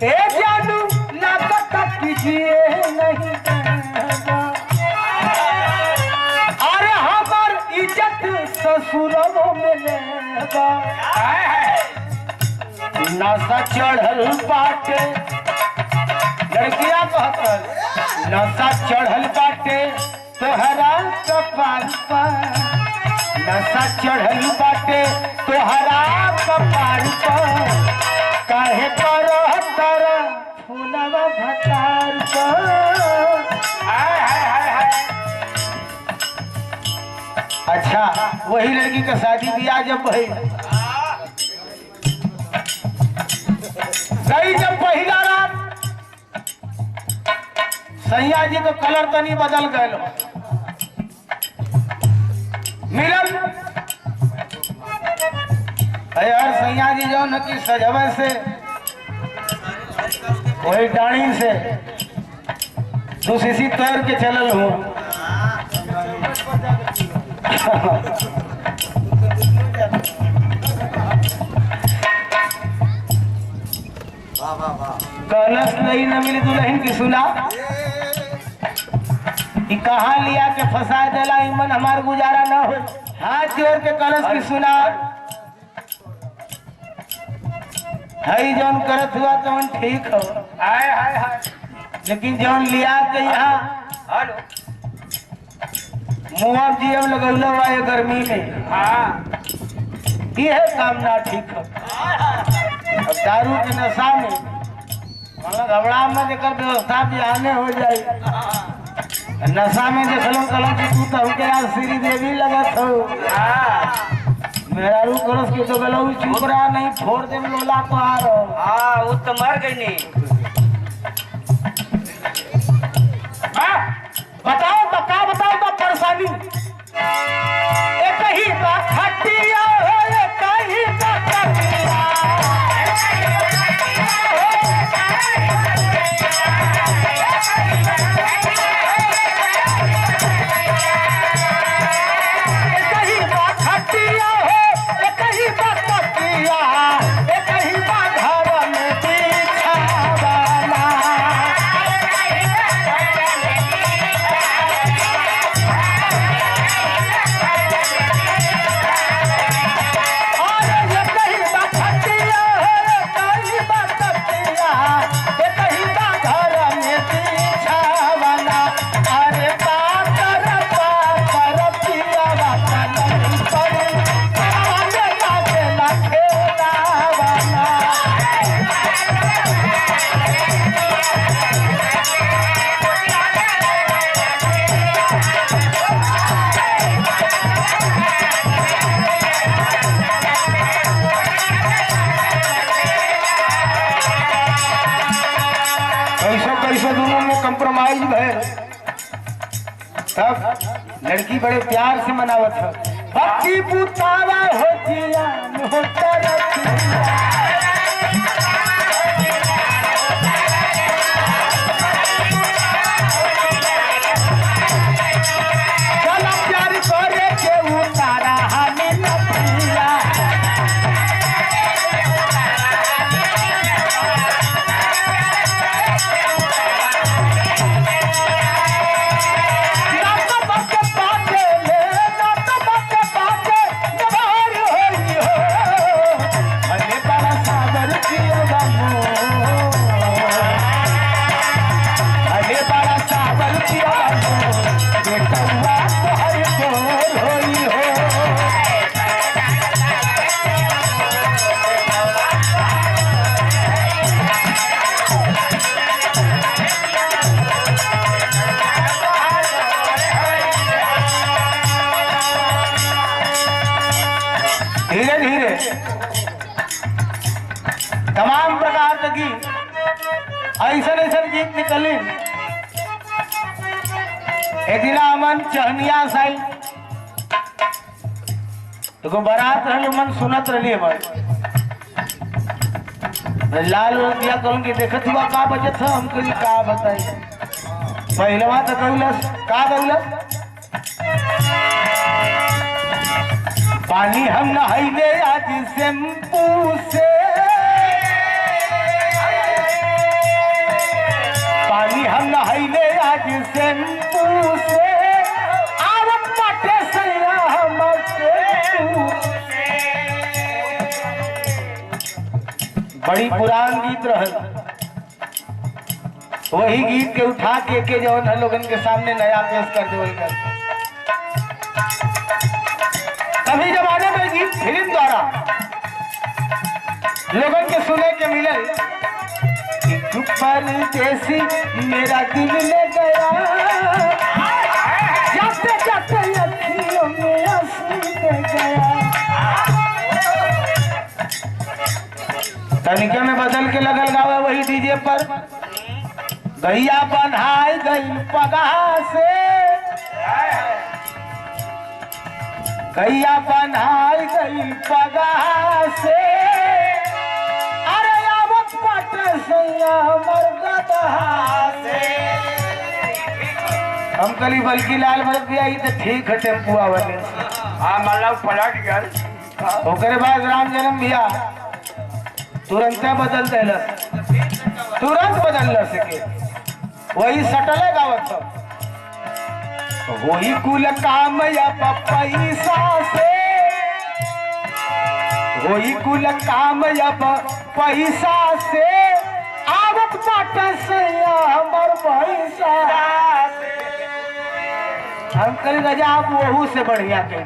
ए जानू लागत कीजिए नहीं अरे हमार इज्जत ससुरवा में लेगा नशा चढ़ल बाटे लड़कियां कहत नशा चढ़ल बाटे तोहरा कपाल पर नशा चढ़ल बाटे तोहरा कपाल पर काहे पर तर फूलवा भतार पर अच्छा वही लड़की का शादी ब्याह जब भई गई जब पहला रात सैया जी तो कलर तनी बदल गए मिलन यार सैया जी जो न कि सजवे से वही डाणी से तू सीसी तैर के चलल हो कलश नहीं न मिली दुल्हन की सुना कि कहाँ लिया के फंसा दिला इमन हमार गुजारा ना हो हाथ जोड़ के कलश की सुना हई जौन करत हुआ तो ठीक हो हाय हाय हाय लेकिन जौन लिया के यहाँ मुँह जीव लगल हुआ है गर्मी में ये काम ना ठीक हो अब दारू के नशा में घबरा में देकर व्यवस्था भी आने हो जाए नशा में देखलो कलो कि तू तो के आज श्री देवी लगत हो मेरा रू करस के तो गलो चुप रहा नहीं फोड़ दे लोला तो आ रहो हां वो तो मर गई नहीं बताओ तो का बताओ तो परेशानी एक ही बात हटिया हो एक ही बात हटिया कंप्रोमाइज भय तब लड़की बड़े प्यार से मनावत है भक्ति पुतावा हो जिया होता चला प्यार करे के उतारा हमें नपिया धीरे धीरे तमाम प्रकार के गीत ऐसा ऐसा गीत निकली एदिना मन चहनिया साई तो बारात रहल मन सुनत रही लाल दिया कहूँ कि देखत हुआ का बजत है हमको का बताई पहलवा तो कहलस का दौलत पानी हम नहाइले आज शैम्पू से बड़ी पुरान गीत रहल, वही गीत के उठा के जवन है लोगन के सामने नया पेश कर देवल कर। कभी जमाने में गीत फिल्म द्वारा लोगन के सुने के मिले, परदेसी मेरा दिल ले गया, जाते जाते अखियों में आंसू दे गया। तनिके में बदल के लगल गावे वही डीजे पर, गैया बन्हाई गई पगहा से, गैया बन्हाई गई पगहा से, अरे आवत पाटे सैया हमर गदहा से। हम कली बल्कि लाल भरत भी आई तो ठीक है टेम्पुआ वाले। हाँ मतलब पलट गल। ओकरे बाद राम जन्म भैया तुरंत बदल देल, तुरंत बदल न सके, वही सटले गावत सब, वही कुल काम या पैसा से, वही कुल काम या पैसा से, आवत बाटे से हमर पैसा। हम कल गजा वहू से बढ़िया कह